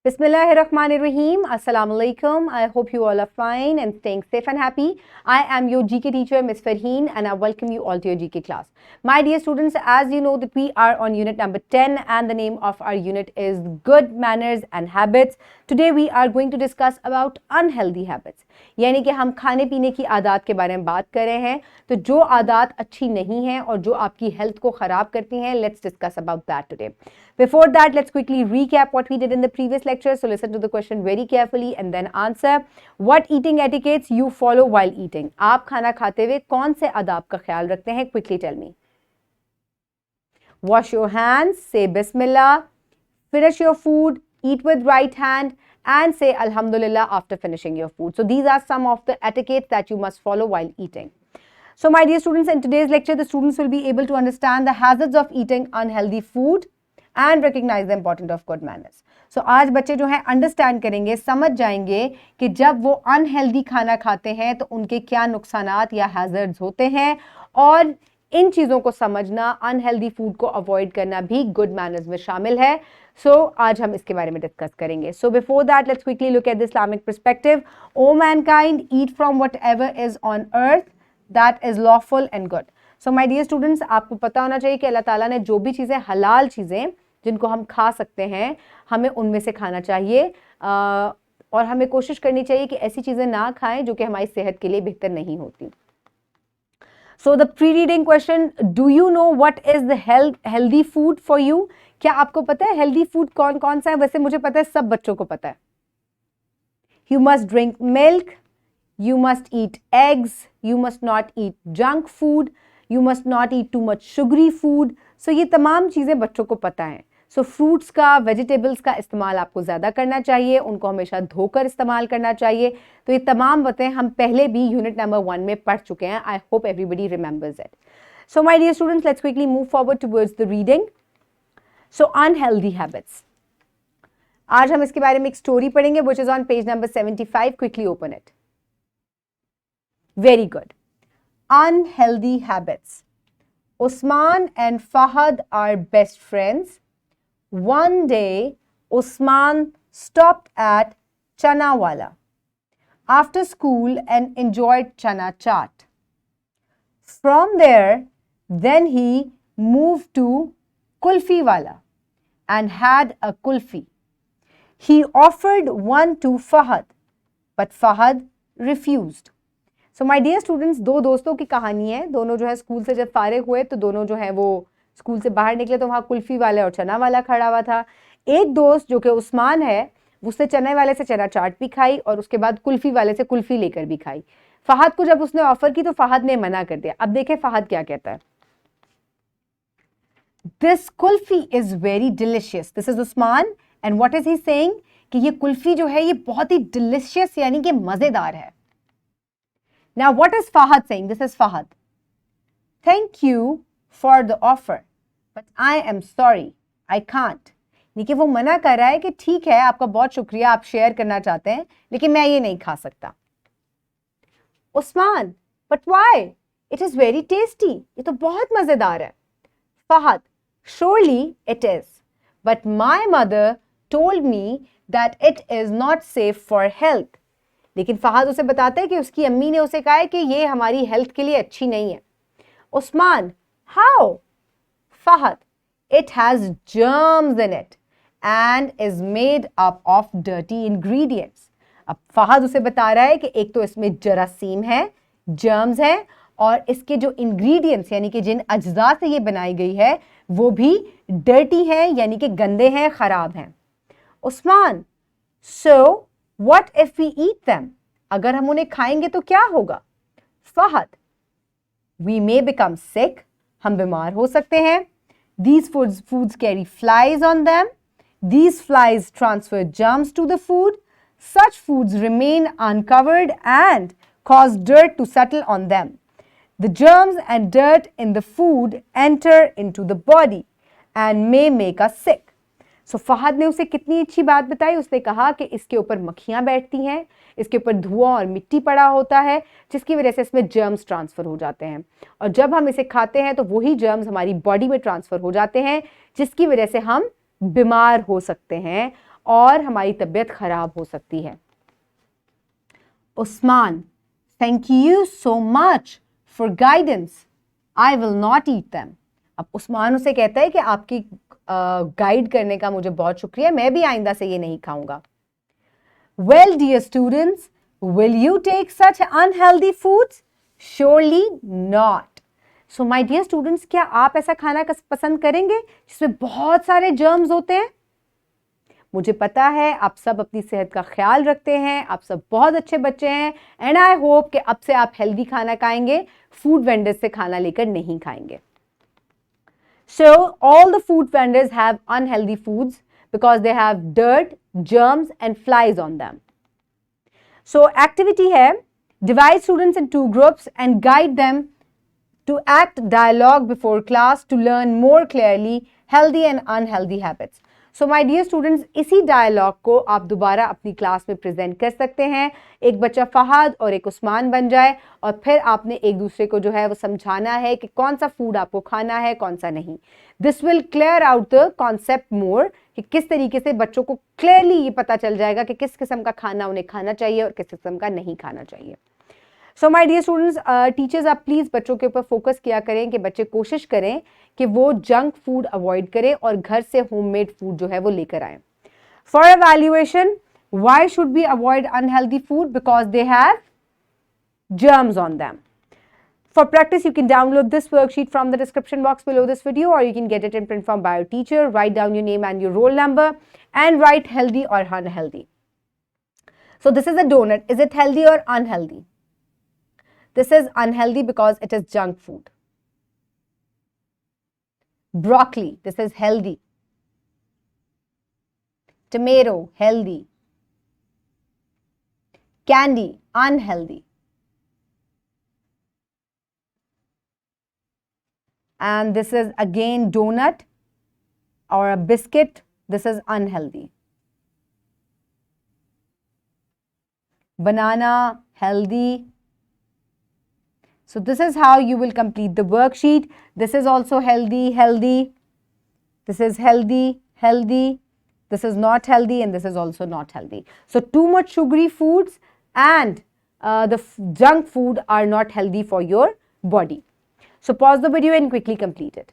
Bismillahirrahmanirrahim. Assalamu alaikum. I hope you all are fine and staying safe and happy. I am your GK teacher, Ms. Farheen, and I welcome you all to your GK class. My dear students, as you know that we are on unit number 10 and the name of our unit is Good Manners and Habits. Today we are going to discuss about unhealthy habits. यानी कि हम खाने पीने की आदत के बारे में बात कर रहे हैं, तो जो आदत अच्छी नहीं है और जो आपकी हेल्थ को खराब करती हैं, let's discuss about that today. Before that, let's quickly recap what we did in the previous lecture. So listen to the question very carefully and then answer. What eating etiquettes you follow while eating? आप खाना खाते हुए कौन से आदाब का ख्याल रखते हैं? Quickly tell me. Wash your hands, say Bismillah, finish your food, eat with right hand, and say Alhamdulillah after finishing your food. So these are some of the etiquettes that you must follow while eating. So my dear students, in today's lecture, the students will be able to understand the hazards of eating unhealthy food and recognize the importance of good manners. So आज बच्चे जो हैं understand करेंगे, समझ जाएंगे कि जब वो unhealthy खाना खाते हैं तो उनके क्या नुकसानात या hazards होते हैं और इन चीज़ों को समझना, unhealthy food को avoid करना भी good manners में शामिल है. So आज हम इसके बारे में discuss करेंगे. So before that, let's quickly look at the Islamic perspective. O mankind, eat from whatever is on earth that is lawful and good. So my dear students, आपको पता होना चाहिए कि अल्लाह ताला ने जो भी चीज़ें हलाल चीज़ें जिनको हम खा सकते हैं, हमें उनमें से खाना चाहिए और हमें कोशिश करनी चाहिए कि ऐसी चीज़ें ना खाएं जो कि हमारी सेहत के लिए बेहतर नहीं होती. So the pre-reading question, do you know what is the healthy food for you? क्या आपको पता है healthy food कौन कौन सा है? वैसे मुझे पता है, सब बच्चों को पता है. You must drink milk, you must eat eggs, you must not eat junk food, you must not eat too much sugary food. So ये तमाम चीज़ें बच्चों को पता हैं. So fruits का, vegetables का इस्तेमाल आपको ज़्यादा करना चाहिए, उनको हमेशा धोकर इस्तेमाल करना चाहिए. तो ये तमाम बातें हम पहले भी यूनिट नंबर 1 में पढ़ चुके हैं. I hope everybody remembers it. So my dear students, let's quickly move forward towards the reading. So unhealthy habits. आज हम इसके बारे में एक स्टोरी पढ़ेंगे which is on page number 75. Quickly open it. Very good. Unhealthy habits. Usman and Fahad are best friends. One day, Usman stopped at Chana Wala after school and enjoyed chana chaat. From there, then he moved to Kulfi Wala and had a kulfi. He offered one to Fahad, but Fahad refused. So my dear students, दो दोस्तों की कहानी है. दोनों जो है school से जब फारिग हुए तो दोनों जो है वो स्कूल से बाहर निकले तो वहाँ कुल्फी वाले और चना वाला खड़ा हुआ था. एक दोस्त जो कि उस्मान है, उसने चने वाले से चना चाट भी खाई और उसके बाद कुल्फी वाले से कुल्फी लेकर भी खाई. फहद को जब उसने ऑफर की तो फहद ने मना कर दिया. अब देखें फहद क्या कहता है. This kulfi is very delicious. This is Usman and what is he saying कि ये कुल्फी जो है ये बहुत ही डिलिशियस यानी कि मजेदार है. Now what is Fahad saying? This is Fahad. Thank you for the offer, but I am sorry, I can't. यानी कि वो मना कर रहा है कि ठीक है, आपका बहुत शुक्रिया, आप शेयर करना चाहते हैं, लेकिन मैं ये नहीं खा सकता. Usman, but why? It is very tasty. ये तो बहुत मजेदार है. Fahad, surely it is, but my mother told me that it is not safe for health. लेकिन फहद उसे बताता है कि उसकी अम्मी ने उसे कहा है कि ये हमारी हेल्थ के लिए अच्छी नहीं है. Usman, how? Fahad, it has germs in it and is made up of dirty ingredients. अब फहद उसे बता रहा है कि एक तो इसमें जरासीम है, germs है और इसके जो ingredients यानी कि जिन अज्जा से ये बनाई गई है वो भी dirty हैं यानी कि गंदे हैं, खराब हैं. Usman, so what if we eat them? अगर हम उन्हें खाएंगे तो क्या होगा? Fahad, we may become sick. हम बीमार हो सकते हैं. These foods carry flies on them. These flies transfer germs to the food. Such foods remain uncovered and cause dirt to settle on them. The germs and dirt in the food enter into the body and may make us sick. So Fahad ने उसे कितनी अच्छी बात बताई. उसने कहा कि इसके ऊपर मक्खियां बैठती हैं, इसके ऊपर धुआं और मिट्टी पड़ा होता है जिसकी वजह से इसमें जर्म्स ट्रांसफ़र हो जाते हैं और जब हम इसे खाते हैं तो वही जर्म्स हमारी बॉडी में ट्रांसफ़र हो जाते हैं जिसकी वजह से हम बीमार हो सकते हैं और हमारी तबीयत खराब हो सकती है। Usman, thank you so much for guidance, I will not eat them. अब उस्मान उसे कहता है कि आपकी गाइड करने का मुझे बहुत शुक्रिया, मैं भी आइंदा से ये नहीं खाऊंगा। Well, dear students, will you take such unhealthy foods? Surely not. So, my dear students, क्या आप ऐसा खाना पसंद करेंगे जिसमें बहुत सारे germs होते हैं? मुझे पता है आप सब अपनी सेहत का ख्याल रखते हैं, आप सब बहुत अच्छे बच्चे हैं, एंड आई होप कि अब से आप हेल्दी खाना खाएंगे, फूड वेंडर्स से खाना लेकर नहीं खाएंगे। So, all the food vendors have unhealthy foods because they have dirt, germs and flies on them. So activity है, divide students in two groups and guide them to act dialogue before class to learn more clearly healthy and unhealthy habits. So my dear students, इसी dialogue को आप दोबारा अपनी class में present कर सकते हैं। एक बच्चा फहद और एक उस्मान बन जाए और फिर आपने एक दूसरे को जो है वो समझाना है कि कौन सा फूड आपको खाना है, कौन सा नहीं। This will clear out the concept more, कि किस तरीके से बच्चों को क्लियरली ये पता चल जाएगा कि किस किस्म का खाना उन्हें खाना चाहिए और किस किस्म का नहीं खाना चाहिए। So my dear students, teachers आप प्लीज़ बच्चों के ऊपर फोकस किया करें कि बच्चे कोशिश करें कि वो जंक फूड अवॉइड करें और घर से होममेड फूड जो है वो लेकर आएं। For evaluation, why should we avoid unhealthy food? Because they have germs on them. For practice, you can download this worksheet from the description box below this video, or you can get it in print from by your teacher. Write down your name and your roll number and write healthy or unhealthy. So this is a donut. Is it healthy or unhealthy? This is unhealthy because it is junk food. Broccoli, this is healthy. Tomato, healthy. Candy, unhealthy. And this is again donut or a biscuit. This is unhealthy. Banana, healthy. So this is how you will complete the worksheet. This is also healthy, healthy. This is healthy, healthy. This is not healthy and this is also not healthy. So too much sugary foods and the junk food are not healthy for your body. So pause the video and quickly complete it.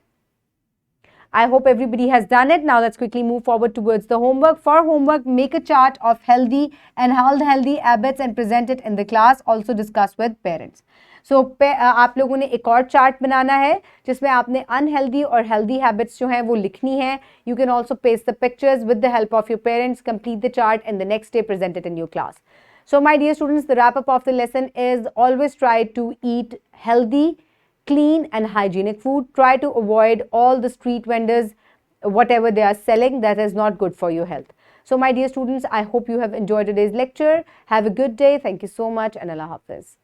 I hope everybody has done it. Now let's quickly move forward towards the homework. For homework, make a chart of healthy and unhealthy habits and present it in the class. Also discuss with parents. So आप लोगों ने एक और chart बनाना है जिसमें आपने unhealthy और healthy habits जो हैं वो लिखनी है. You can also paste the pictures with the help of your parents. Complete the chart and the next day present it in your class. So my dear students, the wrap up of the lesson is always try to eat healthy, clean and hygienic food. Try to avoid all the street vendors, whatever they are selling that is not good for your health. So my dear students, I hope you have enjoyed today's lecture. Have a good day. Thank you so much and Allah Hafiz.